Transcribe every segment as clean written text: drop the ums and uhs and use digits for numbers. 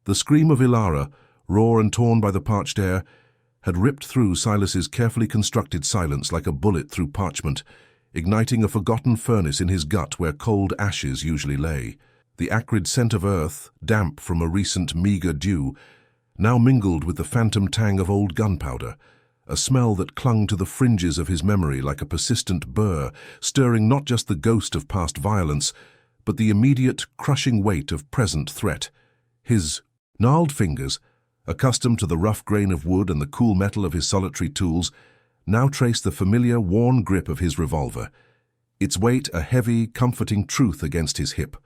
The scream of Ilara, raw and torn by the parched air, had ripped through Silas's carefully constructed silence like a bullet through parchment, igniting a forgotten furnace in his gut where cold ashes usually lay. The acrid scent of earth, damp from a recent meager dew, now mingled with the phantom tang of old gunpowder, a smell that clung to the fringes of his memory like a persistent burr, stirring not just the ghost of past violence, but the immediate, crushing weight of present threat. His gnarled fingers, accustomed to the rough grain of wood and the cool metal of his solitary tools, now traced the familiar, worn grip of his revolver, its weight a heavy, comforting truth against his hip,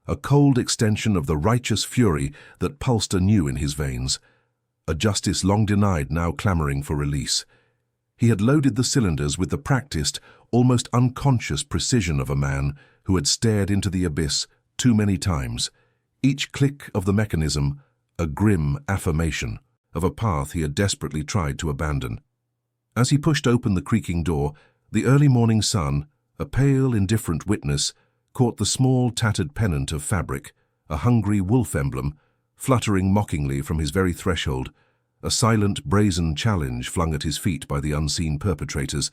a cold extension of the righteous fury that pulsed anew in his veins, a justice long denied now clamoring for release. He had loaded the cylinders with the practiced, almost unconscious precision of a man who had stared into the abyss too many times, each click of the mechanism a grim affirmation of a path he had desperately tried to abandon. As he pushed open the creaking door, the early morning sun, a pale, indifferent witness, caught the small, tattered pennant of fabric, a hungry wolf emblem, fluttering mockingly from his very threshold, a silent, brazen challenge flung at his feet by the unseen perpetrators,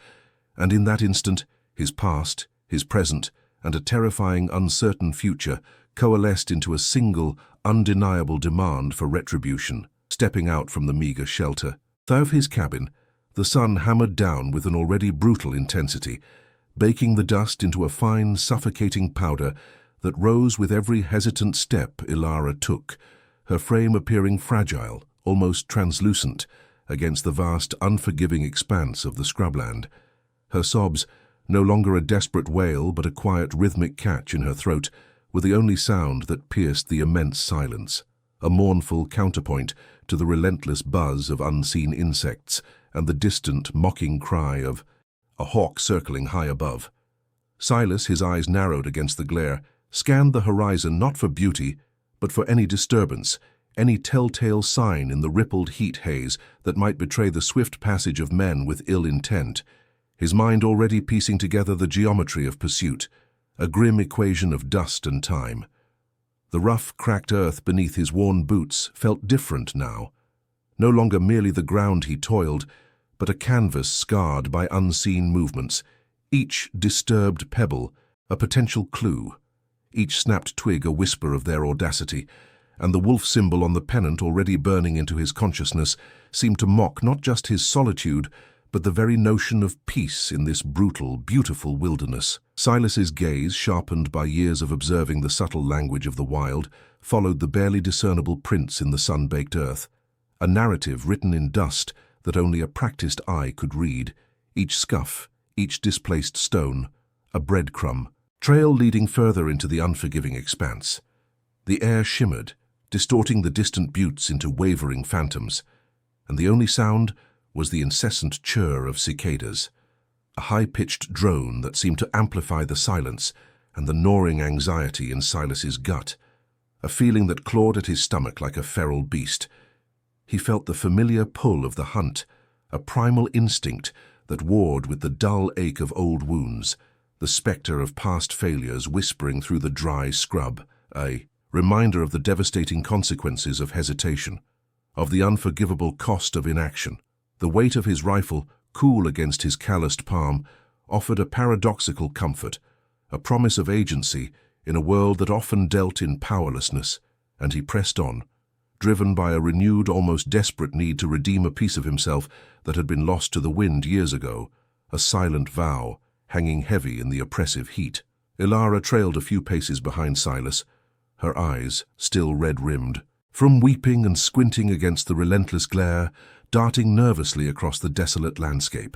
and in that instant, his past, his present, and a terrifying, uncertain future coalesced into a single, undeniable demand for retribution. Stepping out from the meager shelter of his cabin, the sun hammered down with an already brutal intensity, baking the dust into a fine, suffocating powder that rose with every hesitant step Ilara took, her frame appearing fragile, almost translucent, against the vast, unforgiving expanse of the scrubland. Her sobs, no longer a desperate wail but a quiet rhythmic catch in her throat, were the only sound that pierced the immense silence, a mournful counterpoint to the relentless buzz of unseen insects and the distant, mocking cry of a hawk circling high above. Silas, his eyes narrowed against the glare, scanned the horizon not for beauty, but for any disturbance, any telltale sign in the rippled heat haze that might betray the swift passage of men with ill intent, his mind already piecing together the geometry of pursuit, a grim equation of dust and time. The rough, cracked earth beneath his worn boots felt different now, no longer merely the ground he toiled, but a canvas scarred by unseen movements, each disturbed pebble a potential clue, each snapped twig a whisper of their audacity, and the wolf symbol on the pennant already burning into his consciousness seemed to mock not just his solitude, but the very notion of peace in this brutal, beautiful wilderness. Silas's gaze, sharpened by years of observing the subtle language of the wild, followed the barely discernible prints in the sun-baked earth, a narrative written in dust that only a practiced eye could read, each scuff, each displaced stone, a breadcrumb, trail leading further into the unforgiving expanse. The air shimmered, distorting the distant buttes into wavering phantoms, and the only sound was the incessant chirr of cicadas, a high-pitched drone that seemed to amplify the silence and the gnawing anxiety in Silas's gut, a feeling that clawed at his stomach like a feral beast. He felt the familiar pull of the hunt, a primal instinct that warred with the dull ache of old wounds, the spectre of past failures whispering through the dry scrub, a reminder of the devastating consequences of hesitation, of the unforgivable cost of inaction. The weight of his rifle, cool against his calloused palm, offered a paradoxical comfort, a promise of agency in a world that often dealt in powerlessness, and he pressed on, driven by a renewed, almost desperate need to redeem a piece of himself that had been lost to the wind years ago, a silent vow hanging heavy in the oppressive heat. Ilara trailed a few paces behind Silas, her eyes still red-rimmed, from weeping and squinting against the relentless glare, darting nervously across the desolate landscape,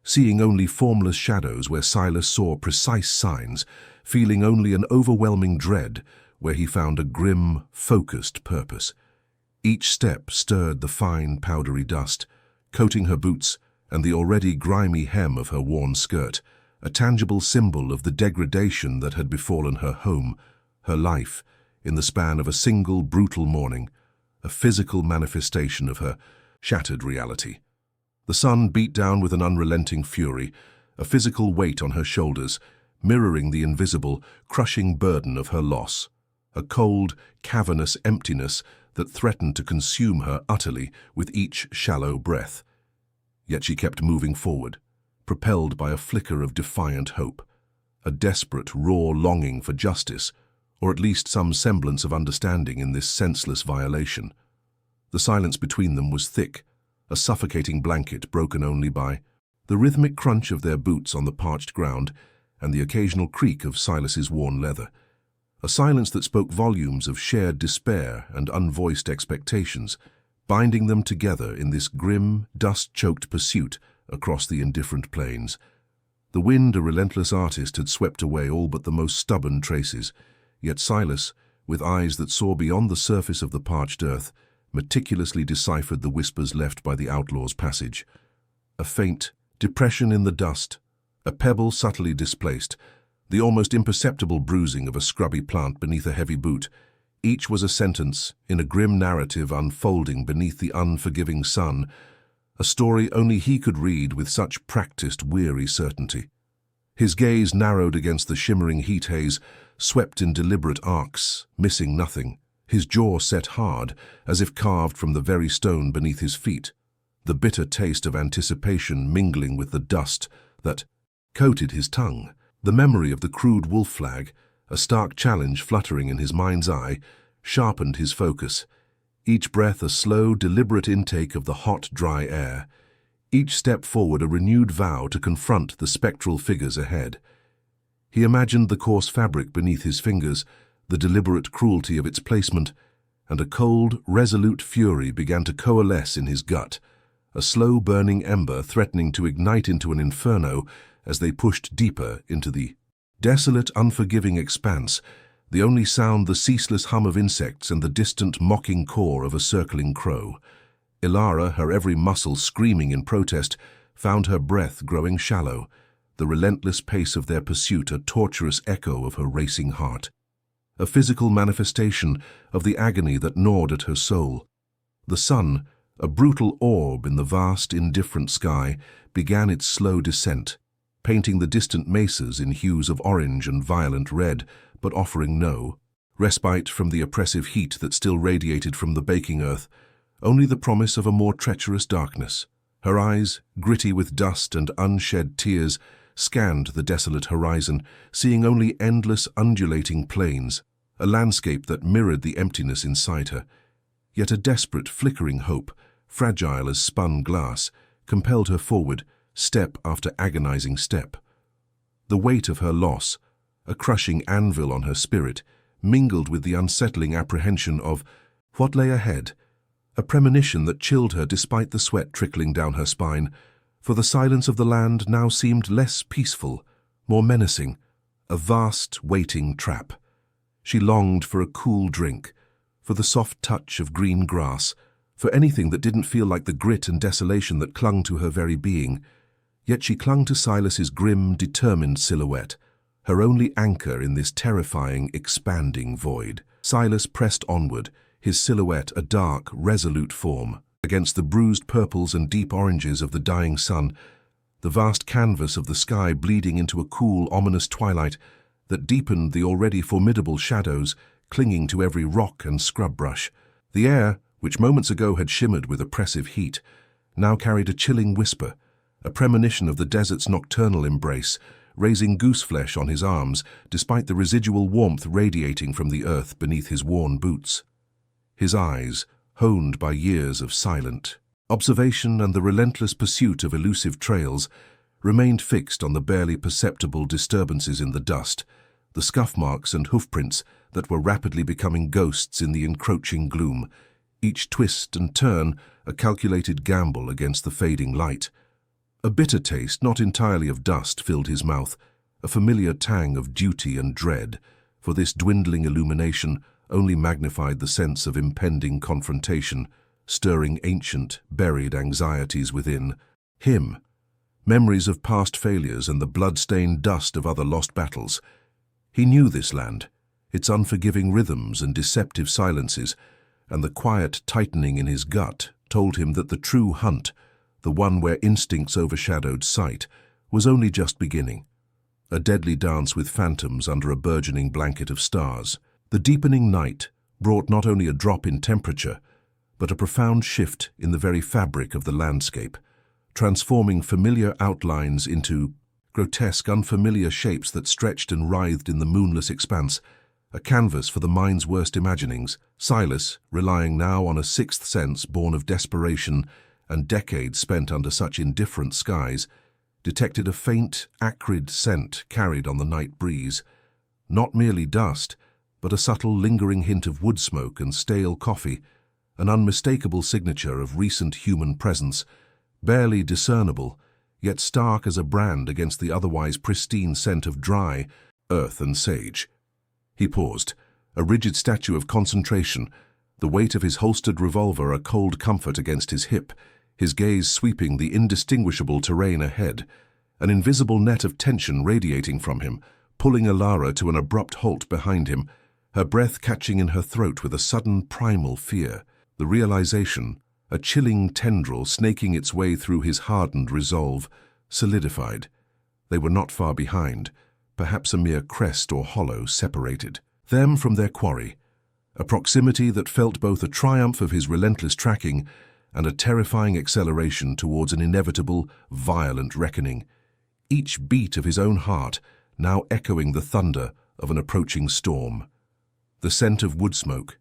seeing only formless shadows where Silas saw precise signs, feeling only an overwhelming dread where he found a grim, focused purpose. Each step stirred the fine, powdery dust, coating her boots and the already grimy hem of her worn skirt, a tangible symbol of the degradation that had befallen her home, her life, in the span of a single brutal morning, a physical manifestation of her shattered reality. The sun beat down with an unrelenting fury, a physical weight on her shoulders, mirroring the invisible, crushing burden of her loss, a cold, cavernous emptiness that threatened to consume her utterly with each shallow breath. Yet she kept moving forward, propelled by a flicker of defiant hope, a desperate, raw longing for justice, or at least some semblance of understanding in this senseless violation. The silence between them was thick, a suffocating blanket broken only by the rhythmic crunch of their boots on the parched ground and the occasional creak of Silas's worn leather. A silence that spoke volumes of shared despair and unvoiced expectations, binding them together in this grim, dust-choked pursuit across the indifferent plains. The wind, a relentless artist, had swept away all but the most stubborn traces, yet Silas, with eyes that saw beyond the surface of the parched earth, meticulously deciphered the whispers left by the outlaw's passage. A faint depression in the dust, a pebble subtly displaced, the almost imperceptible bruising of a scrubby plant beneath a heavy boot, each was a sentence in a grim narrative unfolding beneath the unforgiving sun, a story only he could read with such practiced, weary certainty. His gaze narrowed against the shimmering heat haze, swept in deliberate arcs, missing nothing, his jaw set hard, as if carved from the very stone beneath his feet, the bitter taste of anticipation mingling with the dust that coated his tongue. The memory of the crude wolf flag, a stark challenge fluttering in his mind's eye, sharpened his focus. Each breath a slow, deliberate intake of the hot, dry air. Each step forward a renewed vow to confront the spectral figures ahead. He imagined the coarse fabric beneath his fingers, the deliberate cruelty of its placement, and a cold, resolute fury began to coalesce in his gut, a slow-burning ember threatening to ignite into an inferno as they pushed deeper into the desolate, unforgiving expanse, the only sound the ceaseless hum of insects and the distant, mocking caw of a circling crow. Ilara, her every muscle screaming in protest, found her breath growing shallow, the relentless pace of their pursuit a torturous echo of her racing heart, a physical manifestation of the agony that gnawed at her soul. The sun, a brutal orb in the vast, indifferent sky, began its slow descent, painting the distant mesas in hues of orange and violent red, but offering no respite from the oppressive heat that still radiated from the baking earth, only the promise of a more treacherous darkness. Her eyes, gritty with dust and unshed tears, scanned the desolate horizon, seeing only endless undulating plains, a landscape that mirrored the emptiness inside her. Yet a desperate, flickering hope, fragile as spun glass, compelled her forward, step after agonizing step. The weight of her loss, a crushing anvil on her spirit, mingled with the unsettling apprehension of what lay ahead, a premonition that chilled her despite the sweat trickling down her spine, for the silence of the land now seemed less peaceful, more menacing, a vast, waiting trap. She longed for a cool drink, for the soft touch of green grass, for anything that didn't feel like the grit and desolation that clung to her very being. Yet she clung to Silas's grim, determined silhouette, her only anchor in this terrifying, expanding void. Silas pressed onward, his silhouette a dark, resolute form, against the bruised purples and deep oranges of the dying sun, the vast canvas of the sky bleeding into a cool, ominous twilight that deepened the already formidable shadows clinging to every rock and scrub brush. The air, which moments ago had shimmered with oppressive heat, now carried a chilling whisper, a premonition of the desert's nocturnal embrace, raising gooseflesh on his arms despite the residual warmth radiating from the earth beneath his worn boots. His eyes, honed by years of silent observation and the relentless pursuit of elusive trails, remained fixed on the barely perceptible disturbances in the dust, the scuff marks and hoofprints that were rapidly becoming ghosts in the encroaching gloom, each twist and turn a calculated gamble against the fading light. A bitter taste, not entirely of dust, filled his mouth, a familiar tang of duty and dread, for this dwindling illumination only magnified the sense of impending confrontation, stirring ancient, buried anxieties within him, memories of past failures and the blood-stained dust of other lost battles. He knew this land, its unforgiving rhythms and deceptive silences, and the quiet tightening in his gut told him that the true hunt, the one where instincts overshadowed sight, was only just beginning. A deadly dance with phantoms under a burgeoning blanket of stars. The deepening night, brought not only a drop in temperature, but a profound shift in the very fabric of the landscape, transforming familiar outlines into grotesque, unfamiliar shapes that stretched and writhed in the moonless expanse, a canvas for the mind's worst imaginings. Silas, relying now on a sixth sense born of desperation and decades spent under such indifferent skies, detected a faint, acrid scent carried on the night breeze. Not merely dust, but a subtle, lingering hint of wood smoke and stale coffee, an unmistakable signature of recent human presence, barely discernible, yet stark as a brand against the otherwise pristine scent of dry earth and sage. He paused, a rigid statue of concentration, the weight of his holstered revolver a cold comfort against his hip, his gaze sweeping the indistinguishable terrain ahead, an invisible net of tension radiating from him, pulling Ilara to an abrupt halt behind him, her breath catching in her throat with a sudden primal fear. The realization, a chilling tendril snaking its way through his hardened resolve, solidified. They were not far behind, perhaps a mere crest or hollow separated them from their quarry, a proximity that felt both a triumph of his relentless tracking and a terrifying acceleration towards an inevitable, violent reckoning, each beat of his own heart now echoing the thunder of an approaching storm. The scent of wood smoke,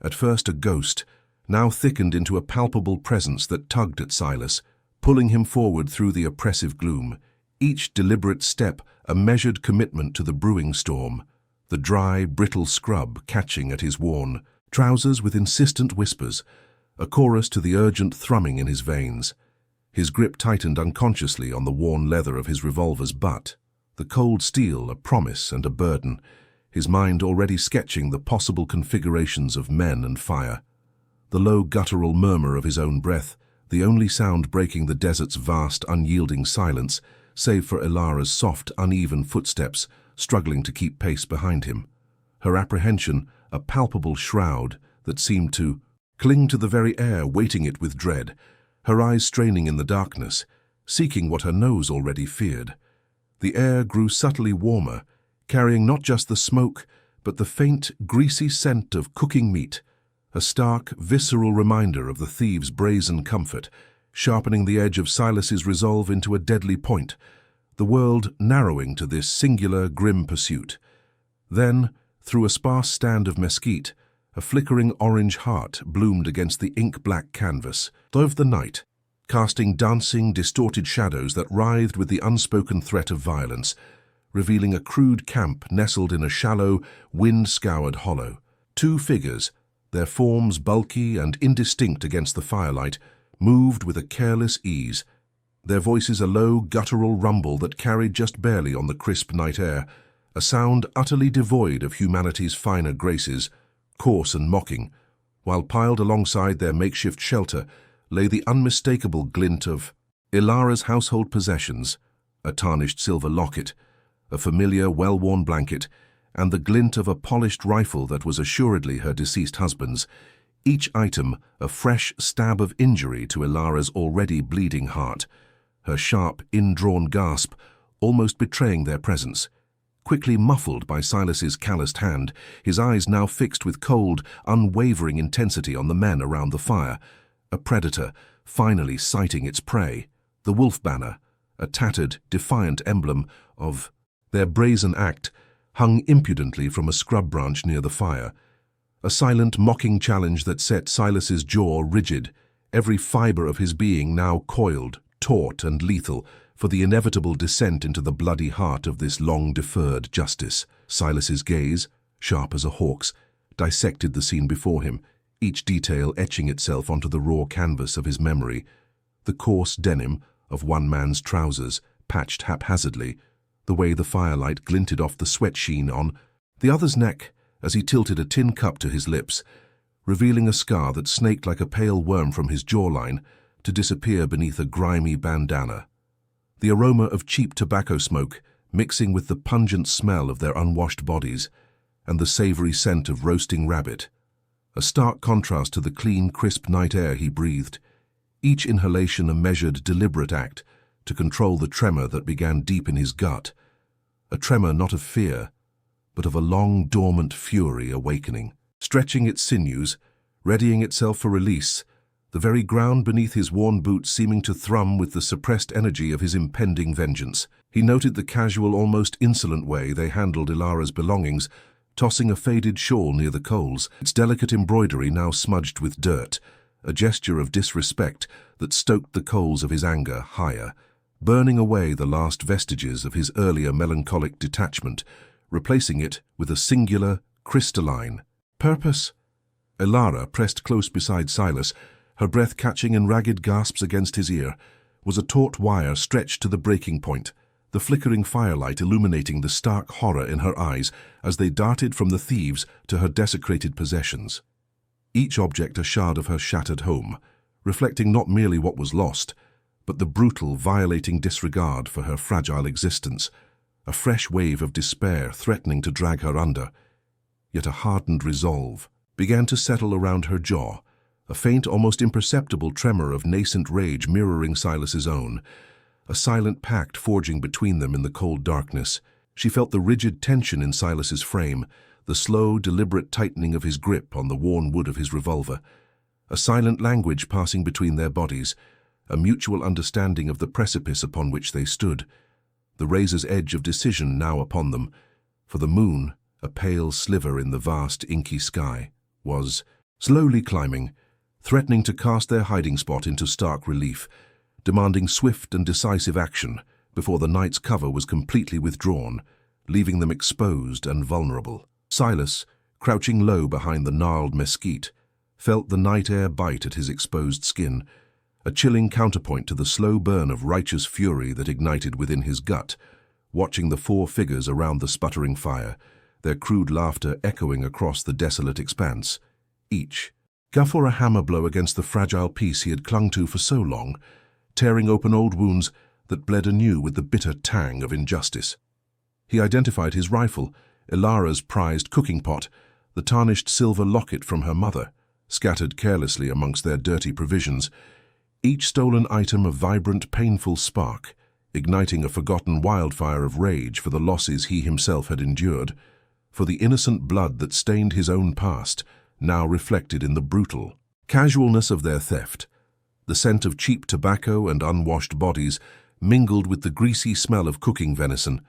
at first a ghost, now thickened into a palpable presence that tugged at Silas, pulling him forward through the oppressive gloom, each deliberate step a measured commitment to the brewing storm, the dry, brittle scrub catching at his worn trousers with insistent whispers, a chorus to the urgent thrumming in his veins. His grip tightened unconsciously on the worn leather of his revolver's butt, the cold steel a promise and a burden, his mind already sketching the possible configurations of men and fire. The low guttural murmur of his own breath, the only sound breaking the desert's vast, unyielding silence, save for Ilara's soft, uneven footsteps struggling to keep pace behind him. Her apprehension, a palpable shroud that seemed to cling to the very air, weighting it with dread, her eyes straining in the darkness, seeking what her nose already feared. The air grew subtly warmer, carrying not just the smoke, but the faint, greasy scent of cooking meat, a stark, visceral reminder of the thieves' brazen comfort, sharpening the edge of Silas's resolve into a deadly point, the world narrowing to this singular, grim pursuit. Then, through a sparse stand of mesquite, a flickering orange heart bloomed against the ink-black canvas of the night, casting dancing, distorted shadows that writhed with the unspoken threat of violence, revealing a crude camp nestled in a shallow, wind-scoured hollow. Two figures, their forms bulky and indistinct against the firelight, moved with a careless ease, their voices a low, guttural rumble that carried just barely on the crisp night air, a sound utterly devoid of humanity's finer graces, coarse and mocking, while piled alongside their makeshift shelter lay the unmistakable glint of Ilara's household possessions, a tarnished silver locket, a familiar, well-worn blanket, and the glint of a polished rifle that was assuredly her deceased husband's, each item a fresh stab of injury to Ilara's already bleeding heart, her sharp, indrawn gasp almost betraying their presence. Quickly muffled by Silas's calloused hand, his eyes now fixed with cold, unwavering intensity on the men around the fire, a predator finally sighting its prey, the wolf banner, a tattered, defiant emblem of their brazen act, hung impudently from a scrub branch near the fire, a silent, mocking challenge that set Silas's jaw rigid, every fiber of his being now coiled, taut and lethal, for the inevitable descent into the bloody heart of this long-deferred justice. Silas's gaze, sharp as a hawk's, dissected the scene before him, each detail etching itself onto the raw canvas of his memory. The coarse denim of one man's trousers, patched haphazardly, the way the firelight glinted off the sweat sheen on the other's neck as he tilted a tin cup to his lips, revealing a scar that snaked like a pale worm from his jawline to disappear beneath a grimy bandana. The aroma of cheap tobacco smoke mixing with the pungent smell of their unwashed bodies, and the savory scent of roasting rabbit, a stark contrast to the clean, crisp night air he breathed, each inhalation a measured, deliberate act to control the tremor that began deep in his gut, a tremor not of fear, but of a long, dormant fury awakening. stretching its sinews, readying itself for release, the very ground beneath his worn boots seeming to thrum with the suppressed energy of his impending vengeance. He noted the casual, almost insolent way they handled Ilara's belongings, tossing a faded shawl near the coals, its delicate embroidery now smudged with dirt, a gesture of disrespect that stoked the coals of his anger higher, burning away the last vestiges of his earlier melancholic detachment, replacing it with a singular, crystalline purpose. Ilara, pressed close beside Silas, her breath catching in ragged gasps against his ear, was a taut wire stretched to the breaking point, the flickering firelight illuminating the stark horror in her eyes as they darted from the thieves to her desecrated possessions. Each object a shard of her shattered home, reflecting not merely what was lost, but the brutal, violating disregard for her fragile existence, a fresh wave of despair threatening to drag her under. Yet a hardened resolve began to settle around her jaw, a faint, almost imperceptible tremor of nascent rage mirroring Silas's own, a silent pact forging between them in the cold darkness. She felt the rigid tension in Silas's frame, the slow, deliberate tightening of his grip on the worn wood of his revolver, a silent language passing between their bodies, a mutual understanding of the precipice upon which they stood, the razor's edge of decision now upon them, for the moon, a pale sliver in the vast, inky sky, was slowly climbing, threatening to cast their hiding spot into stark relief, demanding swift and decisive action before the night's cover was completely withdrawn, leaving them exposed and vulnerable. Silas, crouching low behind the gnarled mesquite, felt the night air bite at his exposed skin, a chilling counterpoint to the slow burn of righteous fury that ignited within his gut, watching the four figures around the sputtering fire, their crude laughter echoing across the desolate expanse, each for a hammer blow against the fragile piece he had clung to for so long, tearing open old wounds that bled anew with the bitter tang of injustice. He identified his rifle, Ilara's prized cooking pot, the tarnished silver locket from her mother, scattered carelessly amongst their dirty provisions, each stolen item a vibrant, painful spark, igniting a forgotten wildfire of rage for the losses he himself had endured, for the innocent blood that stained his own past, now reflected in the brutal casualness of their theft. The scent of cheap tobacco and unwashed bodies mingled with the greasy smell of cooking venison,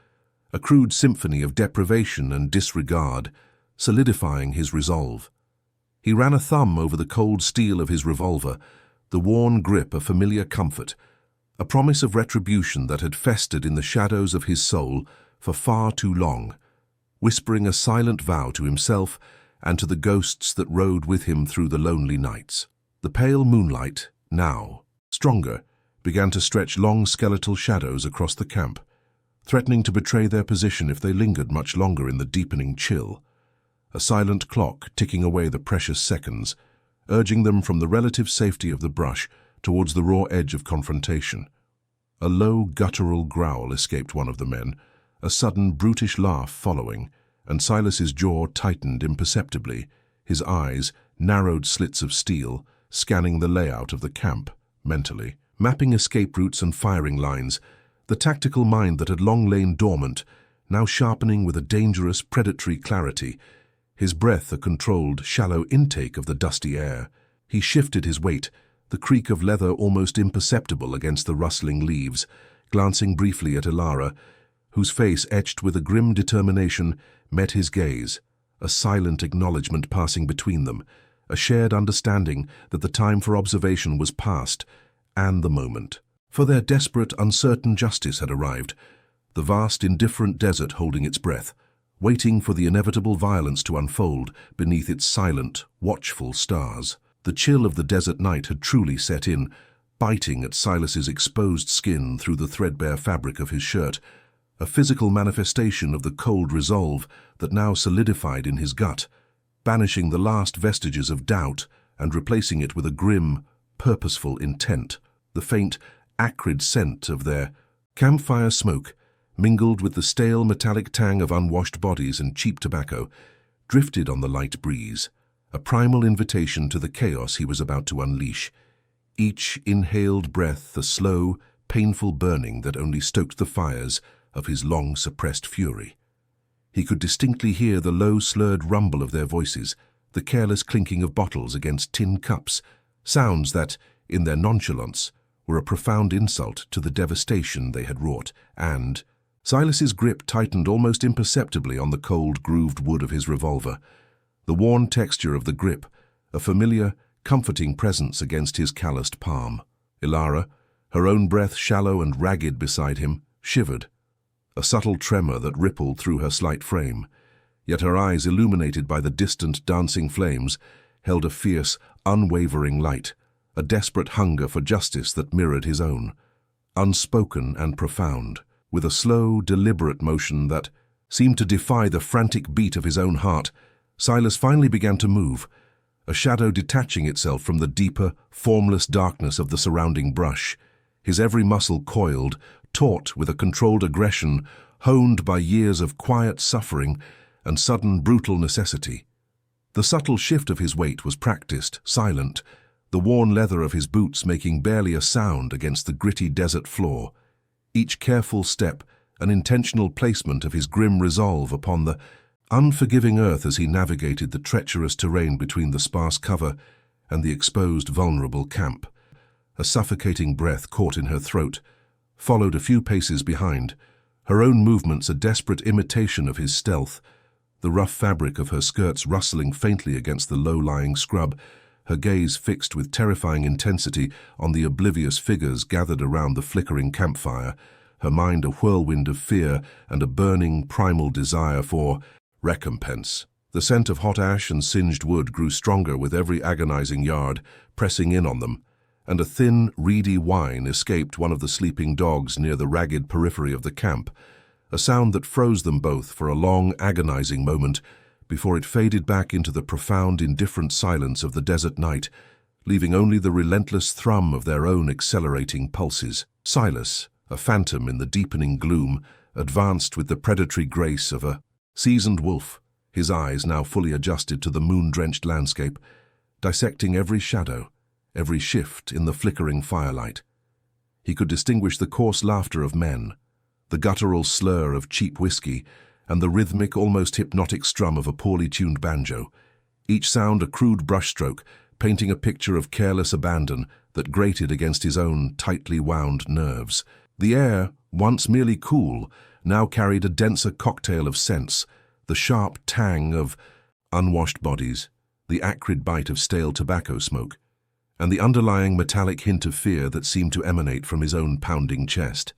a crude symphony of deprivation and disregard, solidifying his resolve. He ran a thumb over the cold steel of his revolver, the worn grip a familiar comfort, a promise of retribution that had festered in the shadows of his soul for far too long, whispering a silent vow to himself and to the ghosts that rode with him through the lonely nights. The pale moonlight, now stronger, began to stretch long skeletal shadows across the camp, threatening to betray their position if they lingered much longer in the deepening chill. A silent clock ticking away the precious seconds, urging them from the relative safety of the brush towards the raw edge of confrontation. A low, guttural growl escaped one of the men, a sudden, brutish laugh following, and Silas's jaw tightened imperceptibly, his eyes, narrowed slits of steel, scanning the layout of the camp, mentally, mapping escape routes and firing lines, the tactical mind that had long lain dormant, now sharpening with a dangerous, predatory clarity, his breath a controlled, shallow intake of the dusty air. He shifted his weight, the creak of leather almost imperceptible against the rustling leaves, glancing briefly at Ilara, whose face, etched with a grim determination, met his gaze, a silent acknowledgement passing between them, a shared understanding that the time for observation was past, and the moment. For their desperate, uncertain justice had arrived, the vast, indifferent desert holding its breath, waiting for the inevitable violence to unfold beneath its silent, watchful stars. The chill of the desert night had truly set in, biting at Silas's exposed skin through the threadbare fabric of his shirt, a physical manifestation of the cold resolve that now solidified in his gut, banishing the last vestiges of doubt and replacing it with a grim, purposeful intent. The faint, acrid scent of their campfire smoke, mingled with the stale metallic tang of unwashed bodies and cheap tobacco, drifted on the light breeze, a primal invitation to the chaos he was about to unleash. Each inhaled breath a slow, painful burning that only stoked the fires of his long-suppressed fury. He could distinctly hear the low, slurred rumble of their voices, the careless clinking of bottles against tin cups, sounds that, in their nonchalance, were a profound insult to the devastation they had wrought, and Silas's grip tightened almost imperceptibly on the cold, grooved wood of his revolver. The worn texture of the grip, a familiar, comforting presence against his calloused palm. Ilara, her own breath shallow and ragged beside him, shivered, a subtle tremor that rippled through her slight frame. Yet her eyes, illuminated by the distant dancing flames, held a fierce, unwavering light, a desperate hunger for justice that mirrored his own, unspoken and profound. With a slow, deliberate motion that seemed to defy the frantic beat of his own heart, Silas finally began to move, a shadow detaching itself from the deeper, formless darkness of the surrounding brush, his every muscle coiled, taut with a controlled aggression honed by years of quiet suffering and sudden brutal necessity. The subtle shift of his weight was practiced, silent, the worn leather of his boots making barely a sound against the gritty desert floor. Each careful step an intentional placement of his grim resolve upon the unforgiving earth as he navigated the treacherous terrain between the sparse cover and the exposed, vulnerable camp. A suffocating breath caught in her throat, followed a few paces behind, her own movements a desperate imitation of his stealth, the rough fabric of her skirts rustling faintly against the low-lying scrub, her gaze fixed with terrifying intensity on the oblivious figures gathered around the flickering campfire, her mind a whirlwind of fear and a burning, primal desire for recompense. The scent of hot ash and singed wood grew stronger with every agonizing yard, pressing in on them, and a thin, reedy whine escaped one of the sleeping dogs near the ragged periphery of the camp, a sound that froze them both for a long, agonizing moment before it faded back into the profound, indifferent silence of the desert night, leaving only the relentless thrum of their own accelerating pulses. Silas, a phantom in the deepening gloom, advanced with the predatory grace of a seasoned wolf, his eyes now fully adjusted to the moon-drenched landscape, dissecting every shadow, every shift in the flickering firelight. He could distinguish the coarse laughter of men, the guttural slur of cheap whiskey, and the rhythmic, almost hypnotic strum of a poorly tuned banjo, each sound a crude brushstroke, painting a picture of careless abandon that grated against his own tightly wound nerves. The air, once merely cool, now carried a denser cocktail of scents, the sharp tang of unwashed bodies, the acrid bite of stale tobacco smoke, and the underlying metallic hint of fear that seemed to emanate from his own pounding chest.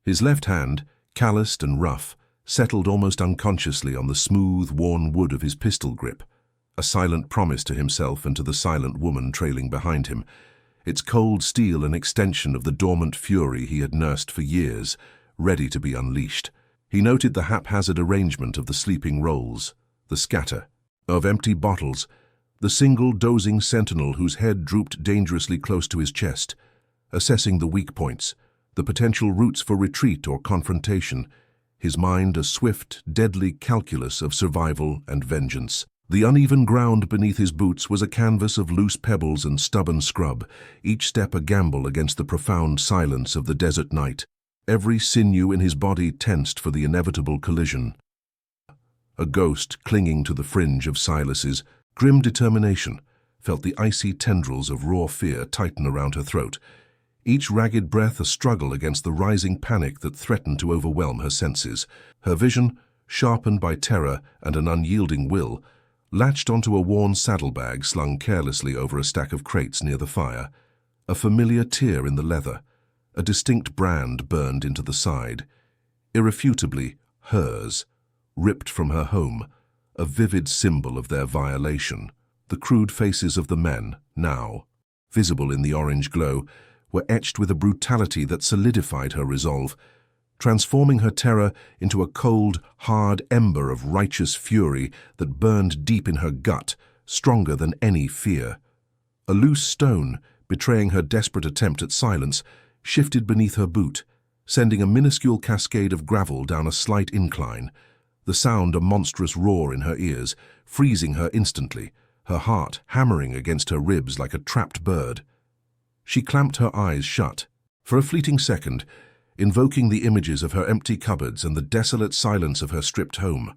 His left hand, calloused and rough, settled almost unconsciously on the smooth, worn wood of his pistol grip, a silent promise to himself and to the silent woman trailing behind him, its cold steel an extension of the dormant fury he had nursed for years, ready to be unleashed. He noted the haphazard arrangement of the sleeping rolls, the scatter of empty bottles, the single dozing sentinel whose head drooped dangerously close to his chest, assessing the weak points, the potential routes for retreat or confrontation, his mind a swift, deadly calculus of survival and vengeance. The uneven ground beneath his boots was a canvas of loose pebbles and stubborn scrub, each step a gamble against the profound silence of the desert night. Every sinew in his body tensed for the inevitable collision. A ghost clinging to the fringe of Silas's grim determination felt the icy tendrils of raw fear tighten around her throat, each ragged breath a struggle against the rising panic that threatened to overwhelm her senses. Her vision, sharpened by terror and an unyielding will, latched onto a worn saddlebag slung carelessly over a stack of crates near the fire, a familiar tear in the leather, a distinct brand burned into the side, irrefutably hers, ripped from her home, a vivid symbol of their violation. The crude faces of the men, now visible in the orange glow, were etched with a brutality that solidified her resolve, transforming her terror into a cold, hard ember of righteous fury that burned deep in her gut, stronger than any fear. A loose stone, betraying her desperate attempt at silence, shifted beneath her boot, sending a minuscule cascade of gravel down a slight incline, the sound a monstrous roar in her ears, freezing her instantly, her heart hammering against her ribs like a trapped bird. She clamped her eyes shut. For a fleeting second, invoking the images of her empty cupboards and the desolate silence of her stripped home,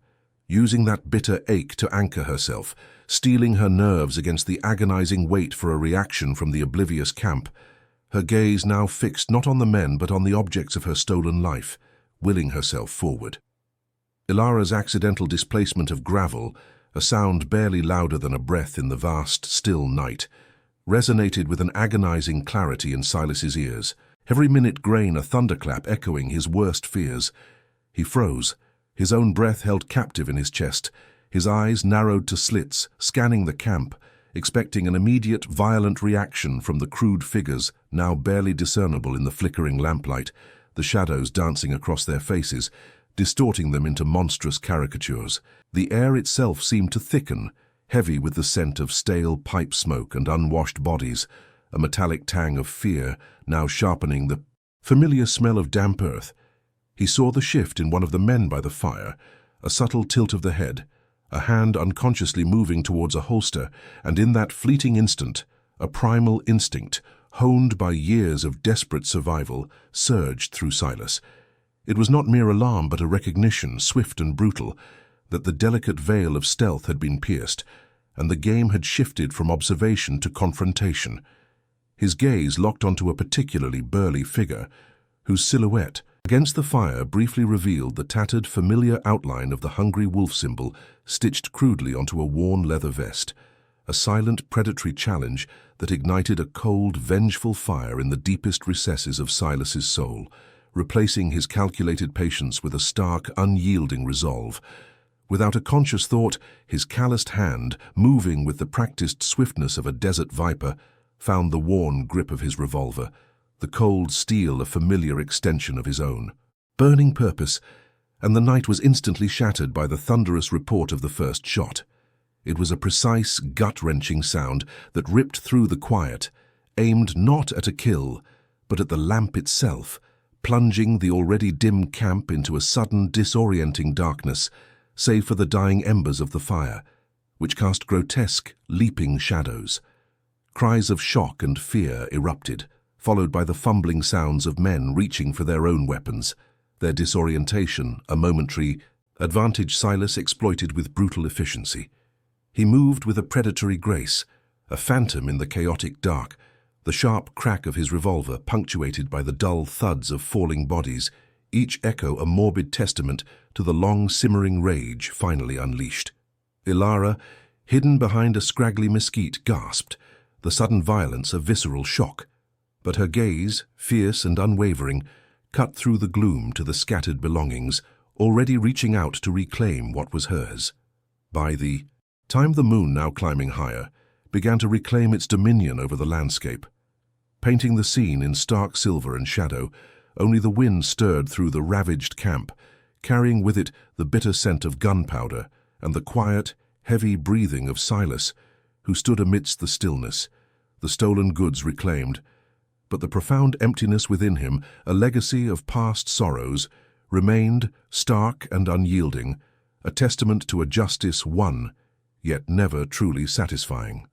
using that bitter ache to anchor herself, steeling her nerves against the agonizing wait for a reaction from the oblivious camp, her gaze now fixed not on the men but on the objects of her stolen life, willing herself forward. Ilara's accidental displacement of gravel, a sound barely louder than a breath in the vast, still night, resonated with an agonizing clarity in Silas's ears, every minute grain a thunderclap echoing his worst fears. He froze, his own breath held captive in his chest, his eyes narrowed to slits, scanning the camp, expecting an immediate, violent reaction from the crude figures now barely discernible in the flickering lamplight, the shadows dancing across their faces, distorting them into monstrous caricatures. The air itself seemed to thicken, heavy with the scent of stale pipe smoke and unwashed bodies, a metallic tang of fear now sharpening the familiar smell of damp earth. He saw the shift in one of the men by the fire, a subtle tilt of the head, a hand unconsciously moving towards a holster, and in that fleeting instant, a primal instinct, honed by years of desperate survival, surged through Silas. It was not mere alarm but a recognition, swift and brutal, that the delicate veil of stealth had been pierced, and the game had shifted from observation to confrontation. His gaze locked onto a particularly burly figure, whose silhouette, against the fire, briefly revealed the tattered, familiar outline of the hungry wolf symbol stitched crudely onto a worn leather vest, a silent, predatory challenge that ignited a cold, vengeful fire in the deepest recesses of Silas's soul, replacing his calculated patience with a stark, unyielding resolve. Without a conscious thought, his calloused hand, moving with the practiced swiftness of a desert viper, found the worn grip of his revolver, the cold steel a familiar extension of his own. Burning purpose, and the night was instantly shattered by the thunderous report of the first shot. It was a precise, gut-wrenching sound that ripped through the quiet, aimed not at a kill, but at the lamp itself, plunging the already dim camp into a sudden, disorienting darkness, save for the dying embers of the fire, which cast grotesque, leaping shadows. Cries of shock and fear erupted, followed by the fumbling sounds of men reaching for their own weapons, their disorientation a momentary advantage Silas exploited with brutal efficiency. He moved with a predatory grace, a phantom in the chaotic dark, the sharp crack of his revolver punctuated by the dull thuds of falling bodies, each echo a morbid testament to the long simmering rage finally unleashed. Ilara, hidden behind a scraggly mesquite, gasped, the sudden violence a visceral shock, but her gaze, fierce and unwavering, cut through the gloom to the scattered belongings, already reaching out to reclaim what was hers. By the time the moon, now climbing higher, began to reclaim its dominion over the landscape. Painting the scene in stark silver and shadow, only the wind stirred through the ravaged camp, carrying with it the bitter scent of gunpowder and the quiet, heavy breathing of Silas, who stood amidst the stillness, the stolen goods reclaimed, but the profound emptiness within him, a legacy of past sorrows, remained stark and unyielding, a testament to a justice won, yet never truly satisfying.